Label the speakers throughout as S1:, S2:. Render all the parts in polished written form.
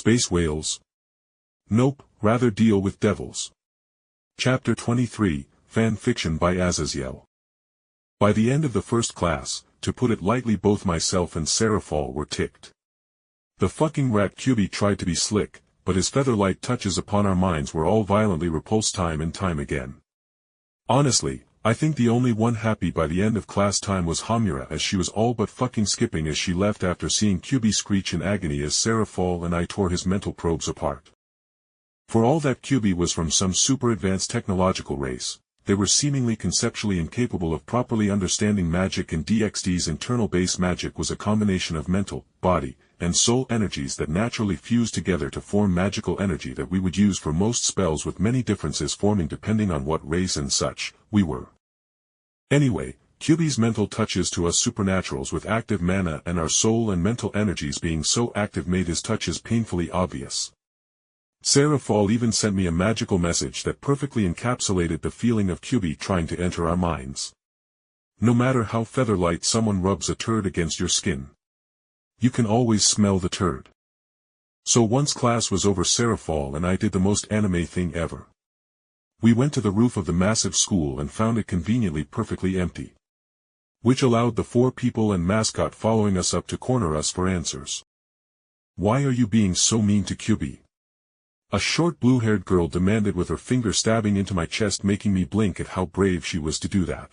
S1: Space whales? Nope, rather deal with devils. Chapter 23, Fiction by Azazyel. By the end of the first class, to put it lightly, both myself and Serafall were ticked. The fucking rat Kyubey tried to be slick, but his feather-light touches upon our minds were all violently repulsed time and time again. Honestly, I think the only one happy by the end of class time was Homura, as she was all but fucking skipping as she left after seeing Kyubey screech in agony as Serafall and I tore his mental probes apart. For all that Kyubey was from some super advanced technological race, they were seemingly conceptually incapable of properly understanding magic, and DXD's internal base magic was a combination of mental, body, and soul energies that naturally fused together to form magical energy that we would use for most spells, with many differences forming depending on what race and such we were. Anyway, Kyubey's mental touches to us supernaturals with active mana and our soul and mental energies being so active made his touches painfully obvious. Serafall even sent me a magical message that perfectly encapsulated the feeling of Kyubey trying to enter our minds. No matter how feather-light someone rubs a turd against your skin, you can always smell the turd. So once class was over, Serafall and I did the most anime thing ever. We went to the roof of the massive school and found it conveniently perfectly empty, which allowed the 4 people and mascot following us up to corner us for answers. "Why are you being so mean to Kyubey?" a short blue-haired girl demanded, with her finger stabbing into my chest, making me blink at how brave she was to do that.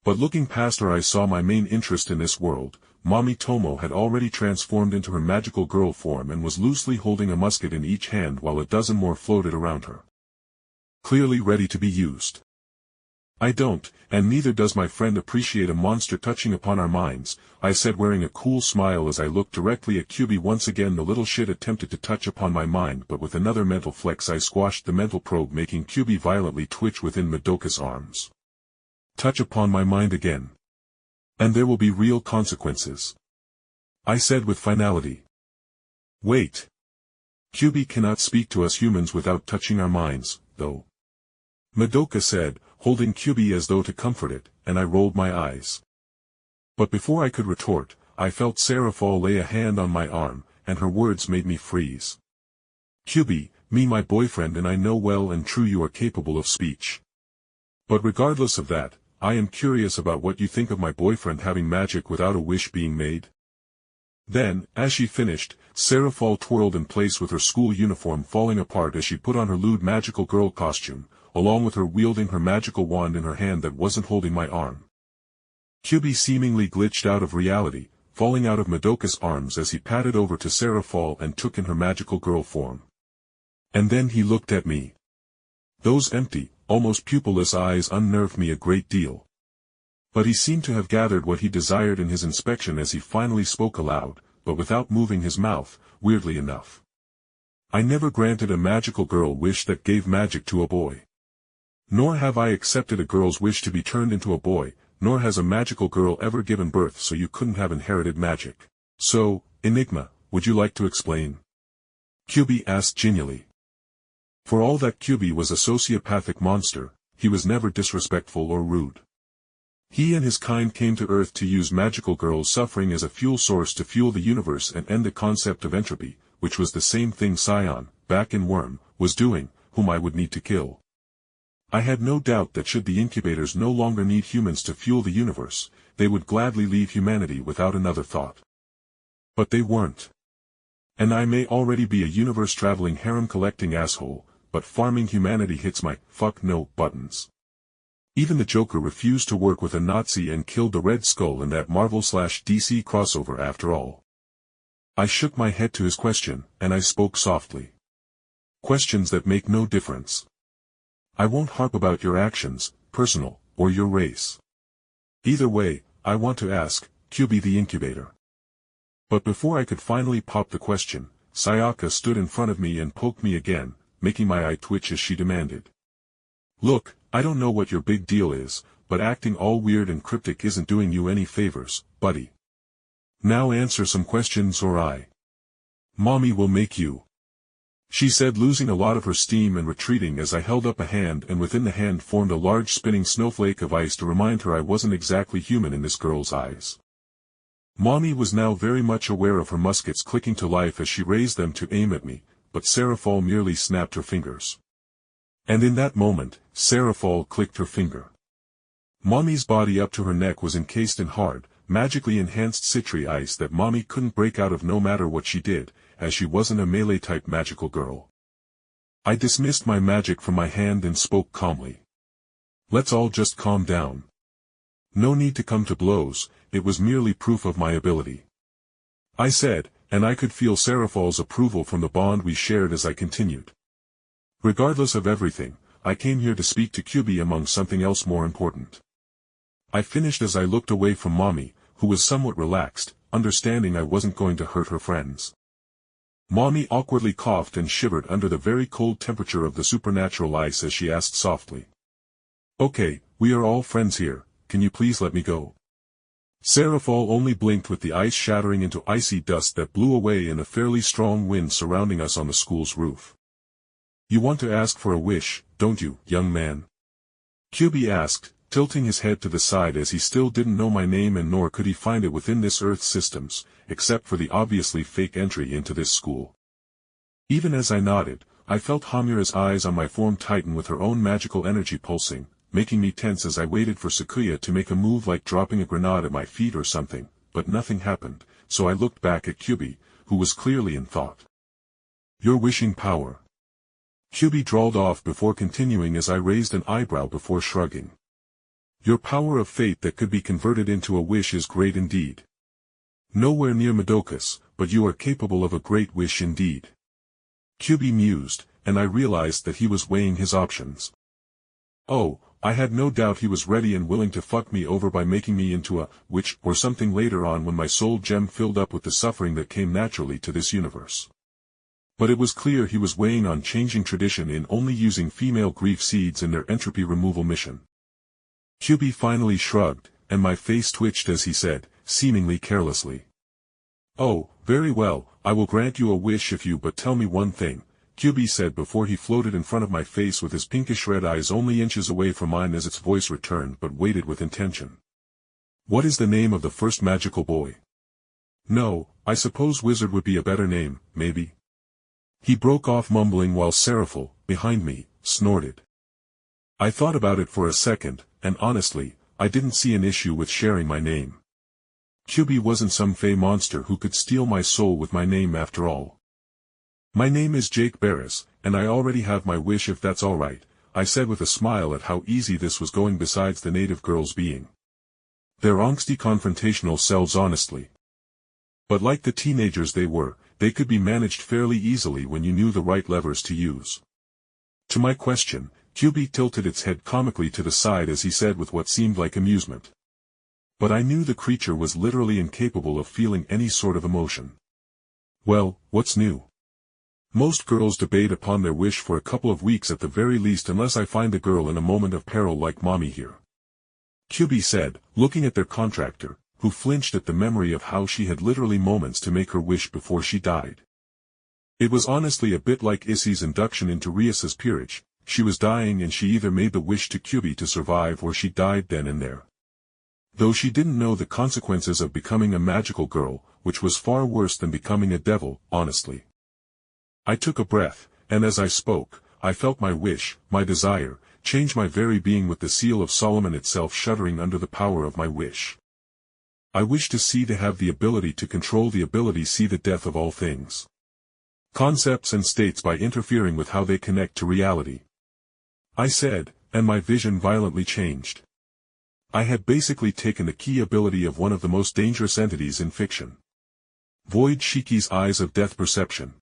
S1: But looking past her, I saw my main interest in this world. Mommy Tomo had already transformed into her magical girl form and was loosely holding a musket in each hand while a dozen more floated around her, clearly ready to be used. "I don't, and neither does my friend, appreciate a monster touching upon our minds," I said, wearing a cool smile as I looked directly at Kyubey. Once again the little shit attempted to touch upon my mind, but with another mental flex I squashed the mental probe, making Kyubey violently twitch within Madoka's arms. "Touch upon my mind again, and there will be real consequences," I said with finality. "Wait. Kyubey cannot speak to us humans without touching our minds, though," Madoka said, holding Kyubey as though to comfort it, and I rolled my eyes. But before I could retort, I felt Serafall lay a hand on my arm, and her words made me freeze. "Kyubey, me my boyfriend, and I know well and true you are capable of speech. But regardless of that, I am curious about what you think of my boyfriend having magic without a wish being made." Then, as she finished, Serafall twirled in place with her school uniform falling apart as she put on her lewd magical girl costume, along with her wielding her magical wand in her hand that wasn't holding my arm. Kyubey seemingly glitched out of reality, falling out of Madoka's arms as he padded over to Serafall and took in her magical girl form. And then he looked at me. Those empty, almost pupilless eyes unnerved me a great deal. But he seemed to have gathered what he desired in his inspection as he finally spoke aloud, but without moving his mouth, weirdly enough. "I never granted a magical girl wish that gave magic to a boy. Nor have I accepted a girl's wish to be turned into a boy, nor has a magical girl ever given birth, so you couldn't have inherited magic. So, Enigma, would you like to explain?" Kyubey asked genially. For all that Kyubey was a sociopathic monster, he was never disrespectful or rude. He and his kind came to Earth to use magical girls' suffering as a fuel source to fuel the universe and end the concept of entropy, which was the same thing Scion, back in Worm, was doing, whom I would need to kill. I had no doubt that should the incubators no longer need humans to fuel the universe, they would gladly leave humanity without another thought. But they weren't. And I may already be a universe-traveling harem-collecting asshole, but farming humanity hits my fuck no buttons. Even the Joker refused to work with a Nazi and killed the Red Skull in that Marvel/DC crossover after all. I shook my head to his question, and I spoke softly. "Questions that make no difference. I won't harp about your actions, personal, or your race. Either way, I want to ask, Kyubey the incubator." But before I could finally pop the question, Sayaka stood in front of me and poked me again, making my eye twitch as she demanded. "Look, I don't know what your big deal is, but acting all weird and cryptic isn't doing you any favors, buddy. Now answer some questions or Mommy will make you," she said, losing a lot of her steam and retreating as I held up a hand, and within the hand formed a large spinning snowflake of ice to remind her I wasn't exactly human in this girl's eyes. Mommy was now very much aware of her muskets clicking to life as she raised them to aim at me, but Serafall merely snapped her fingers. And in that moment, Serafall clicked her finger. Mommy's body up to her neck was encased in hard, magically enhanced citri ice that Mommy couldn't break out of no matter what she did, as she wasn't a melee-type magical girl. I dismissed my magic from my hand and spoke calmly. Let's all just calm down. No need to come to blows, it was merely proof of my ability. I said, and I could feel Serafall's approval from the bond we shared as I continued. Regardless of everything, I came here to speak to Kyubey among something else more important. I finished as I looked away from Mommy, who was somewhat relaxed, understanding I wasn't going to hurt her friends. Mommy awkwardly coughed and shivered under the very cold temperature of the supernatural ice as she asked softly. Okay, we are all friends here, can you please let me go? Serafall only blinked with the ice shattering into icy dust that blew away in a fairly strong wind surrounding us on the school's roof. You want to ask for a wish, don't you, young man? Kyubey asked, tilting his head to the side as he still didn't know my name and nor could he find it within this Earth's systems, except for the obviously fake entry into this school. Even as I nodded, I felt Homura's eyes on my form tighten with her own magical energy pulsing, making me tense as I waited for Sakuya to make a move like dropping a grenade at my feet or something, but nothing happened, so I looked back at Kyubey, who was clearly in thought. Your wishing power. Kyubey drawled off before continuing as I raised an eyebrow before shrugging. Your power of fate that could be converted into a wish is great indeed. Nowhere near Madoka's, but you are capable of a great wish indeed. Kyubey mused, and I realized that he was weighing his options. Oh, I had no doubt he was ready and willing to fuck me over by making me into a witch or something later on when my soul gem filled up with the suffering that came naturally to this universe. But it was clear he was weighing on changing tradition in only using female grief seeds in their entropy removal mission. Kyubey finally shrugged, and my face twitched as he said, seemingly carelessly. Oh, very well, I will grant you a wish if you but tell me one thing, Kyubey said before he floated in front of my face with his pinkish red eyes only inches away from mine as its voice returned but waited with intention. What is the name of the first magical boy? No, I suppose wizard would be a better name, maybe. He broke off mumbling while Serafall, behind me, snorted. I thought about it for a second, and honestly, I didn't see an issue with sharing my name. Kyubey wasn't some fey monster who could steal my soul with my name after all. My name is Jake Barris, and I already have my wish if that's alright, I said with a smile at how easy this was going besides the native girls being their angsty confrontational selves honestly. But like the teenagers they were, they could be managed fairly easily when you knew the right levers to use. To my question, Kyubey tilted its head comically to the side as he said with what seemed like amusement. But I knew the creature was literally incapable of feeling any sort of emotion. Well, what's new? Most girls debate upon their wish for a couple of weeks at the very least unless I find the girl in a moment of peril like Mommy here. Kyubey said, looking at their contractor, who flinched at the memory of how she had literally moments to make her wish before she died. It was honestly a bit like Issy's induction into Rias's peerage. She was dying and she either made the wish to Kyubey to survive or she died then and there. Though she didn't know the consequences of becoming a magical girl, which was far worse than becoming a devil, honestly. I took a breath, and as I spoke, I felt my wish, my desire, change my very being with the seal of Solomon itself shuddering under the power of my wish. I wish to have the ability to control the ability see the death of all things. Concepts and states by interfering with how they connect to reality. I said, and my vision violently changed. I had basically taken the key ability of one of the most dangerous entities in fiction. Void Shiki's eyes of death perception,